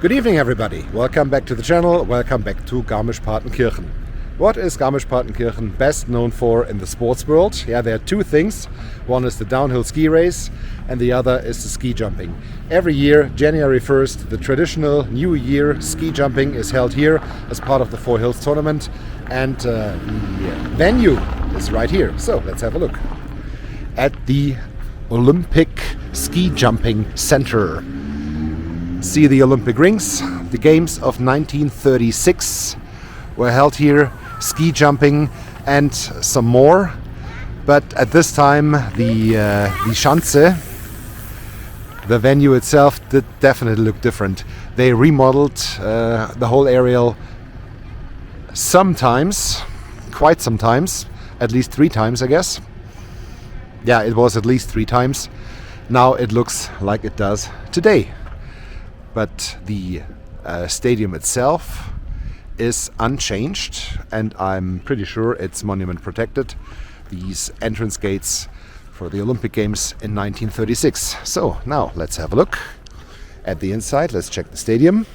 Good evening, everybody. Welcome back to the channel. Welcome back to Garmisch-Partenkirchen. What is Garmisch-Partenkirchen best known for in the sports world? Yeah, there are two things. One is the downhill ski race and the other is the ski jumping. Every year, January 1st, the traditional New Year ski jumping is held here as part of the Four Hills tournament, and the venue is right here. So let's have a look at the Olympic Ski Jumping Center. See the Olympic rings. The games of 1936 were held here, ski jumping and some more. But at this time, the Schanze, the venue itself, did definitely look different. They remodeled the whole area sometimes, quite sometimes, at least 3 times, I guess. Yeah, it was at least 3 times. Now it looks like it does today. But the stadium itself is unchanged, and I'm pretty sure it's monument protected. These entrance gates for the Olympic Games in 1936. So now let's have a look at the inside. Let's check the stadium.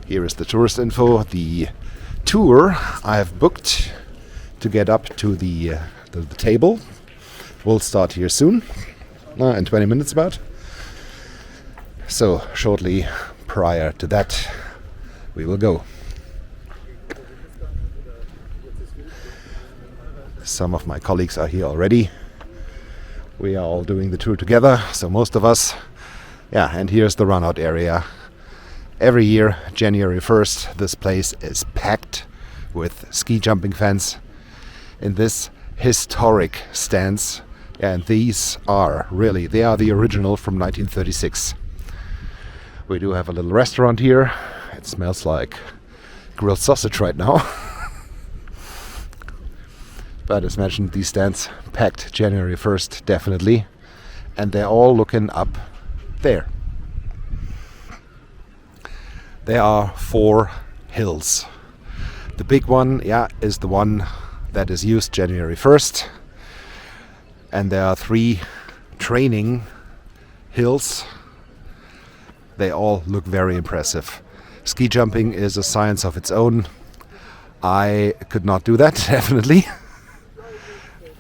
Here is the tourist info. The tour I have booked to get up to the table will start here soon, in 20 minutes about. So shortly prior to that, we will go. Some of my colleagues are here already. We are all doing the tour together, so most of us. Yeah, and here's the run-out area. Every year, January 1st, this place is packed with ski jumping fans in this historic stance. And these are really, they are the original from 1936. We do have a little restaurant here. It smells like grilled sausage right now. But as mentioned, these stands packed January 1st, definitely. And they're all looking up there. There are 4 hills. The big one, is the one that is used January 1st. And there are 3 training hills. They all look very impressive. Ski jumping is a science of its own. I could not do that, definitely.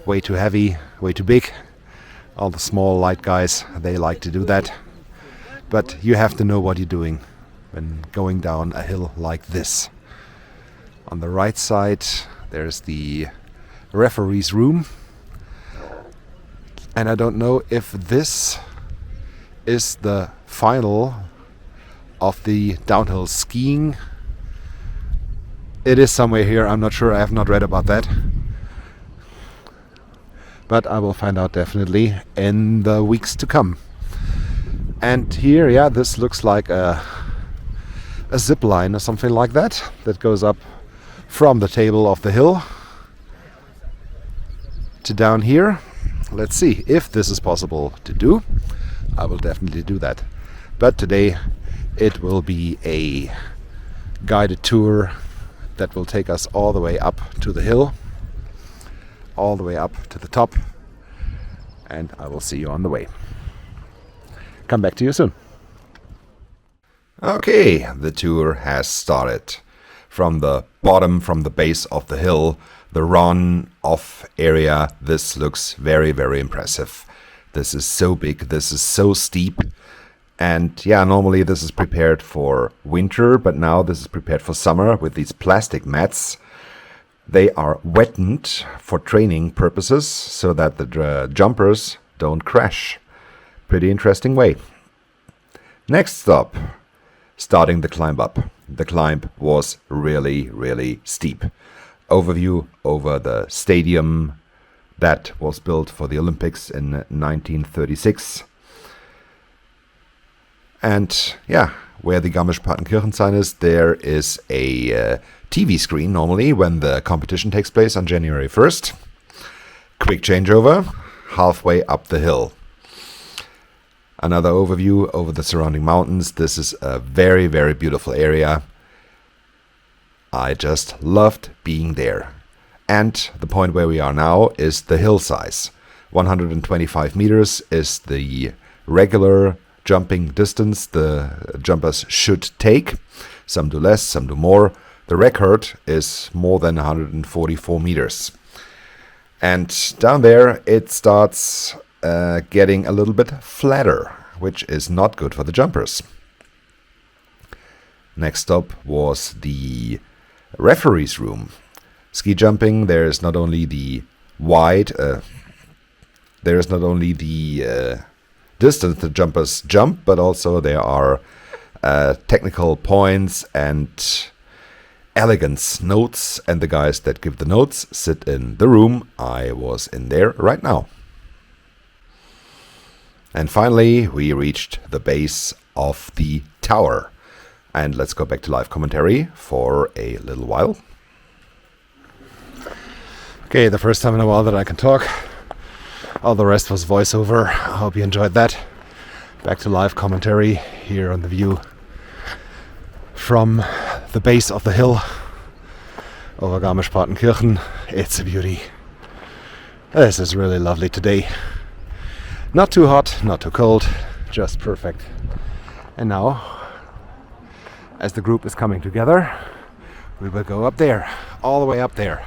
Way too heavy, way too big. All the small, light guys, they like to do that. But you have to know what you're doing when going down a hill like this. On the right side, there's the referee's room. And I don't know if this is the final of the downhill skiing. It is somewhere here, I'm not sure, I have not read about that. But I will find out definitely in the weeks to come. And here, this looks like a zip line or something like that goes up from the table of the hill to down here. Let's see if this is possible to do. I will definitely do that. But today it will be a guided tour that will take us all the way up to the hill, all the way up to the top, and I will see you on the way. Come back to you soon. Okay, the tour has started. From the bottom, from the base of the hill, the run-off area, this looks very, very impressive. This is so big, this is so steep. And normally this is prepared for winter, but now this is prepared for summer with these plastic mats. They are wetted for training purposes so that the jumpers don't crash. Pretty interesting way. Next stop, starting the climb up. The climb was really, really steep. Overview over the stadium that was built for the Olympics in 1936. And where the Garmisch-Partenkirchen sign is, there is a TV screen normally when the competition takes place on January 1st. Quick changeover, halfway up the hill. Another overview over the surrounding mountains. This is a very, very beautiful area. I just loved being there. And the point where we are now is the hill size. 125 meters is the regular jumping distance the jumpers should take. Some do less, some do more. The record is more than 144 meters. And down there it starts getting a little bit flatter, which is not good for the jumpers. Next stop was the referee's room. Ski jumping, there is not only the distance the jumpers jump, but also there are technical points and elegance notes, and the guys that give the notes sit in the room. I was in there right now. And finally, we reached the base of the tower. And let's go back to live commentary for a little while. Okay, the first time in a while that I can talk. All the rest was voiceover. I hope you enjoyed that. Back to live commentary here on the view from the base of the hill over Garmisch-Partenkirchen. It's a beauty. This is really lovely today. Not too hot, not too cold, just perfect. And now, as the group is coming together, we will go up there, all the way up there.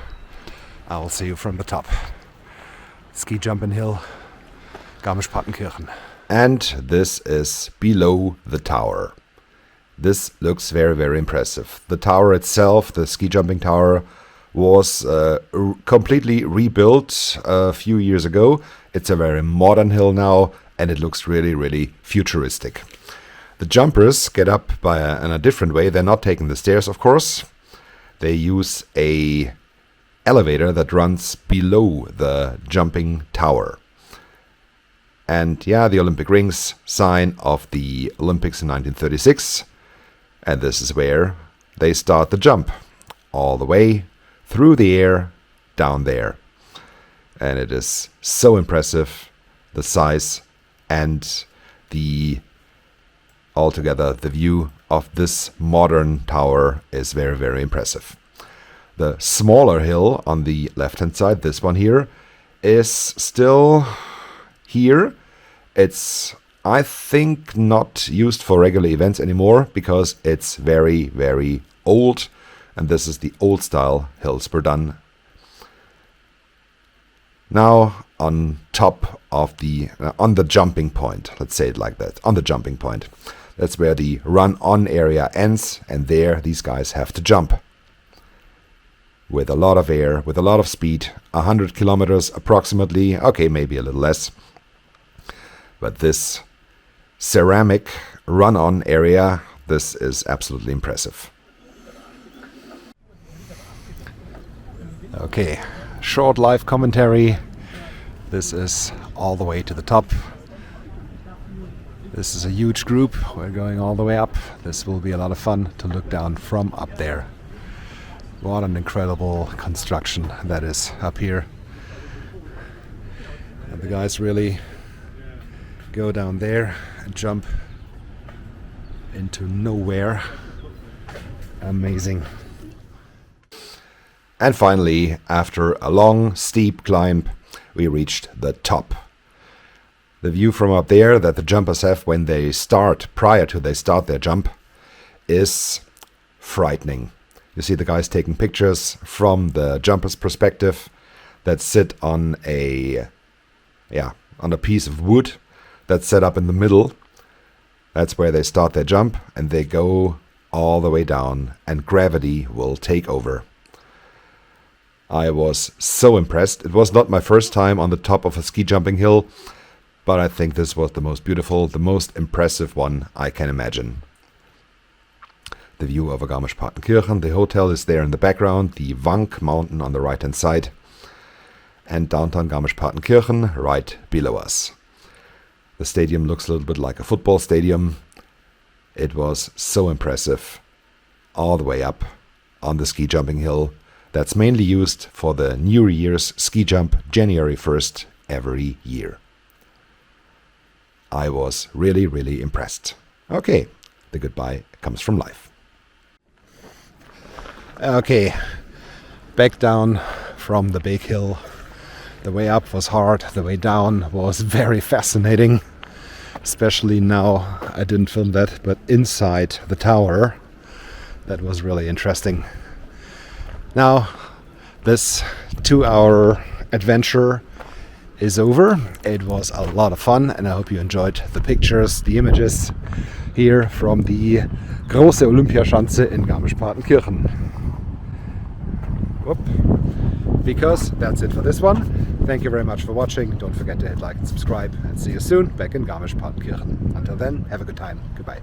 I will see you from the top. Ski jumping hill, Garmisch-Partenkirchen. And this is below the tower. This looks very, very impressive. The tower itself, the ski jumping tower, was completely rebuilt a few years ago. It's a very modern hill now, and it looks really, really futuristic. The jumpers get up in a different way. They're not taking the stairs, of course. They use a elevator that runs below the jumping tower. And yeah, the Olympic rings, sign of the Olympics in 1936. And this is where they start the jump, all the way through the air, down there. And it is so impressive, the size and altogether the view of this modern tower is very, very impressive. The smaller hill on the left-hand side, this one here, is still here. It's, I think, not used for regular events anymore because it's very, very old. And this is the old style Hilsberdan. Now on top of on the jumping point, let's say it like that, on the jumping point. That's where the run-on area ends, and there these guys have to jump. With a lot of air, with a lot of speed, 100 kilometers approximately, okay, maybe a little less. But this ceramic run-on area, this is absolutely impressive. Okay, short live commentary. This is all the way to the top. This is a huge group. We're going all the way up. This will be a lot of fun to look down from up there. What an incredible construction that is up here. And the guys really go down there and jump into nowhere. Amazing. And finally, after a long, steep climb, we reached the top. The view from up there that the jumpers have when they start, prior to they start their jump, is frightening. You see the guys taking pictures from the jumper's perspective that sit on a piece of wood that's set up in the middle. That's where they start their jump, and they go all the way down, and gravity will take over. I was so impressed. It was not my first time on the top of a ski jumping hill, but I think this was the most beautiful, the most impressive one I can imagine. The view over Garmisch-Partenkirchen, the hotel is there in the background, the Wank mountain on the right hand side, and downtown Garmisch-Partenkirchen right below us. The stadium looks a little bit like a football stadium. It was so impressive, all the way up on the ski jumping hill. That's mainly used for the New Year's ski jump, January 1st every year. I was really, really impressed. Okay, the goodbye comes from life. Okay, back down from the big hill. The way up was hard, the way down was very fascinating. Especially now, I didn't film that, but inside the tower. That was really interesting. Now, this 2-hour adventure is over. It was a lot of fun, and I hope you enjoyed the pictures, the images here from the Große Olympiaschanze in Garmisch-Partenkirchen. Because that's it for this one. Thank you very much for watching. Don't forget to hit like and subscribe, and see you soon back in Garmisch-Partenkirchen. Until then, have a good time. Goodbye.